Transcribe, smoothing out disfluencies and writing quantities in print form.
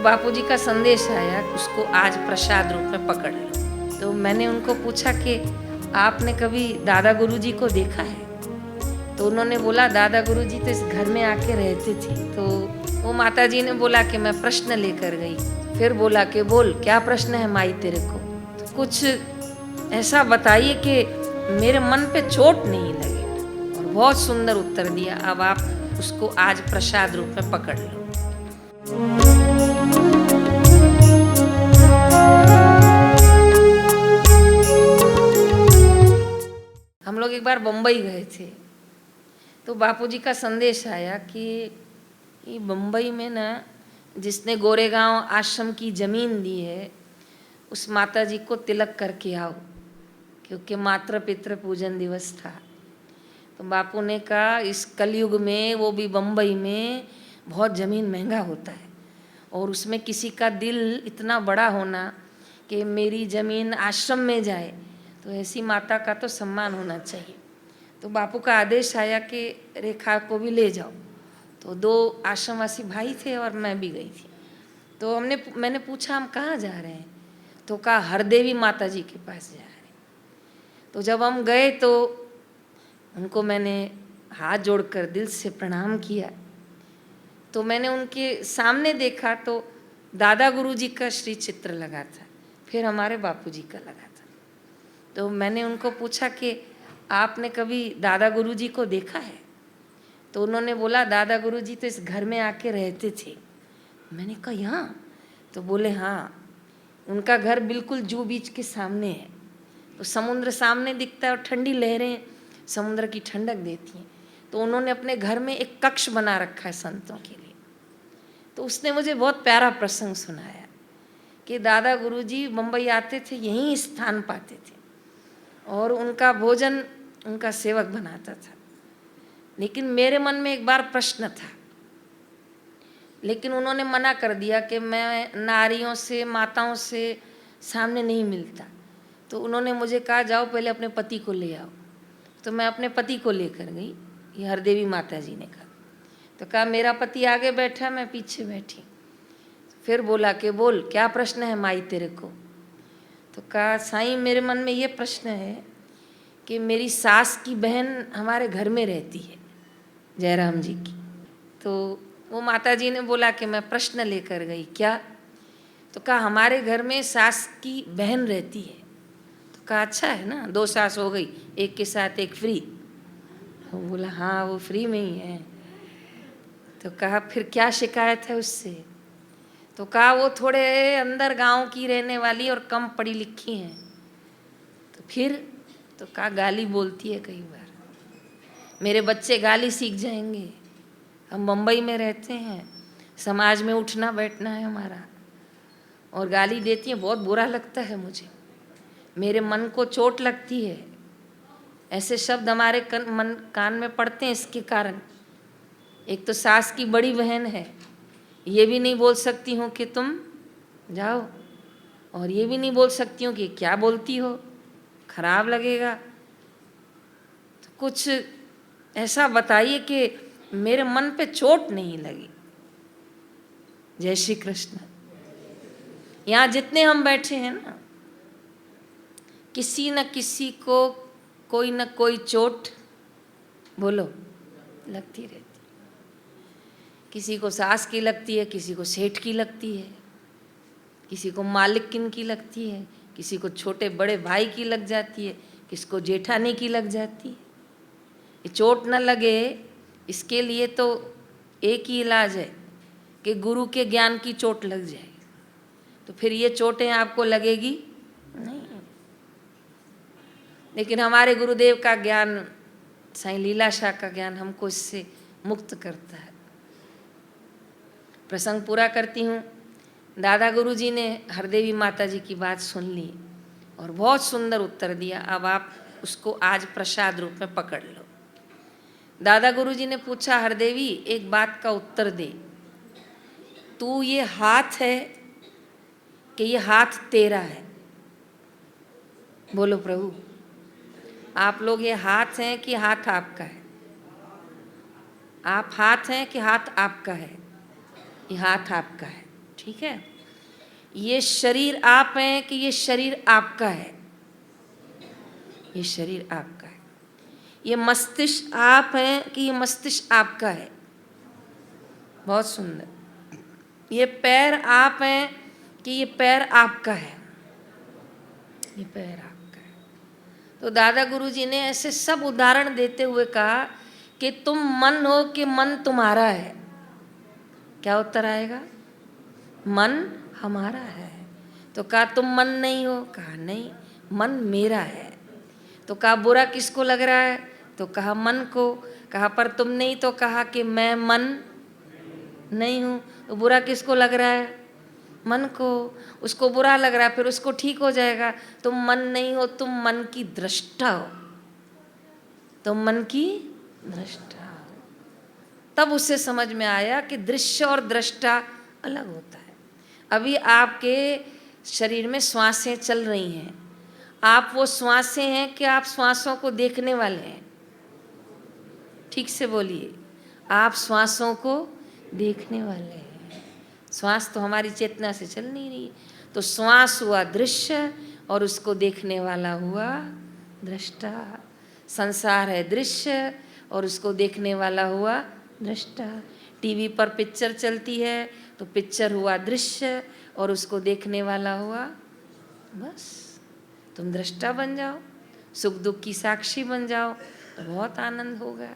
बापूजी का संदेश आया कि उसको आज प्रसाद रूप में पकड़ लो। तो मैंने उनको पूछा कि आपने कभी दादा गुरुजी को देखा है? तो उन्होंने बोला दादा गुरुजी तो इस घर में आके रहते थे। तो वो माताजी ने बोला कि मैं प्रश्न लेकर गई। फिर बोला कि बोल क्या प्रश्न है माई तेरे को? तो कुछ ऐसा बताइए कि मेरे मन पे चोट नहीं लगे। और बहुत सुंदर उत्तर दिया, अब आप उसको आज प्रसाद रूप में पकड़ लो। हम लोग एक बार बम्बई गए थे, तो बापूजी का संदेश आया कि बम्बई में ना जिसने गोरेगांव आश्रम की ज़मीन दी है उस माताजी को तिलक करके आओ, क्योंकि मातृ पितृ पूजन दिवस था। तो बापू ने कहा इस कलयुग में, वो भी बम्बई में, बहुत ज़मीन महंगा होता है और उसमें किसी का दिल इतना बड़ा होना कि मेरी ज़मीन आश्रम में जाए, तो ऐसी माता का तो सम्मान होना चाहिए। तो बापू का आदेश आया कि रेखा को भी ले जाओ। तो 2 आश्रमवासी भाई थे और मैं भी गई थी। तो मैंने पूछा हम कहाँ जा रहे हैं? तो कहा हरदेवी माता जी के पास जा रहे हैं। तो जब हम गए तो उनको मैंने हाथ जोड़कर दिल से प्रणाम किया। तो मैंने उनके सामने देखा तो दादा गुरुजी का श्री चित्र लगा था, फिर हमारे बापूजी का लगा था। तो मैंने उनको पूछा कि आपने कभी दादा गुरुजी को देखा है? तो उन्होंने बोला दादा गुरुजी तो इस घर में आके रहते थे। मैंने कहा यहाँ? तो बोले हाँ, उनका घर बिल्कुल जू बीच के सामने है। तो समुद्र सामने दिखता है और ठंडी लहरें समुद्र की ठंडक देती हैं। तो उन्होंने अपने घर में एक कक्ष बना रखा है संतों के लिए। तो उसने मुझे बहुत प्यारा प्रसंग सुनाया कि दादा गुरुजी मुंबई आते थे, यहीं स्थान पाते थे और उनका भोजन उनका सेवक बनाता था। लेकिन मेरे मन में एक बार प्रश्न था, लेकिन उन्होंने मना कर दिया कि मैं नारियों से, माताओं से सामने नहीं मिलता। तो उन्होंने मुझे कहा जाओ पहले अपने पति को ले आओ। तो मैं अपने पति को लेकर गई, ये हरदेवी माता जी ने कहा। तो कहा मेरा पति आगे बैठा, मैं पीछे बैठी। फिर बोला कि बोल क्या प्रश्न है माई तेरे को? तो कहा साईं मेरे मन में ये प्रश्न है कि मेरी सास की बहन हमारे घर में रहती है, जयराम जी की। तो वो माता जी ने बोला कि मैं प्रश्न लेकर गई, क्या? तो कहा हमारे घर में सास की बहन रहती है। तो कहा अच्छा है ना, 2 सास हो गई, एक के साथ एक फ्री। वो बोला हाँ वो फ्री में ही है। तो कहा फिर क्या शिकायत है उससे? तो कहा वो थोड़े अंदर गांव की रहने वाली और कम पढ़ी लिखी हैं। तो फिर तो कहा गाली बोलती है कई बार, मेरे बच्चे गाली सीख जाएंगे। हम मुंबई में रहते हैं, समाज में उठना बैठना है हमारा, और गाली देती है, बहुत बुरा लगता है मुझे, मेरे मन को चोट लगती है। ऐसे शब्द हमारे कान में पड़ते हैं। इसके कारण एक तो सास की बड़ी बहन है, ये भी नहीं बोल सकती हूँ कि तुम जाओ, और ये भी नहीं बोल सकती हूँ कि क्या बोलती हो, खराब लगेगा। तो कुछ ऐसा बताइए कि मेरे मन पे चोट नहीं लगी। जय श्री कृष्ण। यहाँ जितने हम बैठे हैं ना, किसी न किसी को कोई न कोई चोट बोलो लगती रहती। किसी को सास की लगती है, किसी को सेठ की लगती है, किसी को मालिकिन की लगती है, किसी को छोटे बड़े भाई की लग जाती है, किसी को जेठानी की लग जाती है। ये चोट न लगे इसके लिए तो एक ही इलाज है कि गुरु के ज्ञान की चोट लग जाए, तो फिर ये चोटें आपको लगेगी नहीं। लेकिन हमारे गुरुदेव का ज्ञान, साईं लीलाशाह का ज्ञान हमको इससे मुक्त करता है। प्रसंग पूरा करती हूँ। दादा गुरुजी ने हरदेवी माता जी की बात सुन ली और बहुत सुंदर उत्तर दिया, अब आप उसको आज प्रसाद रूप में पकड़ लो। दादा गुरुजी ने पूछा हरदेवी एक बात का उत्तर दे, तू ये हाथ है कि ये हाथ तेरा है? बोलो प्रभु, आप लोग ये हाथ हैं कि हाथ आपका है? आप हाथ हैं कि हाथ आपका है? ये हाथ आपका है। ठीक है। ये शरीर आप हैं कि ये शरीर आपका है? ये शरीर आपका है। ये मस्तिष्क आप हैं कि ये मस्तिष्क आपका है? बहुत सुंदर। ये पैर आप हैं कि ये पैर आपका है? ये पैर आपका है। तो दादा गुरुजी ने ऐसे सब उदाहरण देते हुए कहा कि तुम मन हो कि मन तुम्हारा है? क्या उत्तर आएगा? मन हमारा है। तो कहा तुम मन नहीं हो? कहा नहीं, मन मेरा है। तो कहा बुरा किसको लग रहा है? तो कहा मन को। कहा पर तुम नहीं, तो कहा कि मैं मन नहीं हूँ। तो बुरा किसको लग रहा है? मन को। उसको बुरा लग रहा है, फिर उसको ठीक हो जाएगा। तुम मन नहीं हो, तुम मन की दृष्टा हो। तुम मन की दृष्टा हो। तब उसे समझ में आया कि दृश्य और दृष्टा अलग होता है। अभी आपके शरीर में श्वासें चल रही हैं, आप वो श्वासें हैं कि आप श्वासों को देखने वाले हैं? ठीक से बोलिए, आप श्वासों को देखने वाले हैं। श्वास तो हमारी चेतना से चल नहीं रही। तो श्वास हुआ दृश्य और उसको देखने वाला हुआ दृष्टा। संसार है दृश्य और उसको देखने वाला हुआ दृष्टा। टीवी पर पिक्चर चलती है तो पिक्चर हुआ दृश्य और उसको देखने वाला हुआ, बस तुम दृष्टा बन जाओ, सुख दुख की साक्षी बन जाओ तो बहुत आनंद होगा।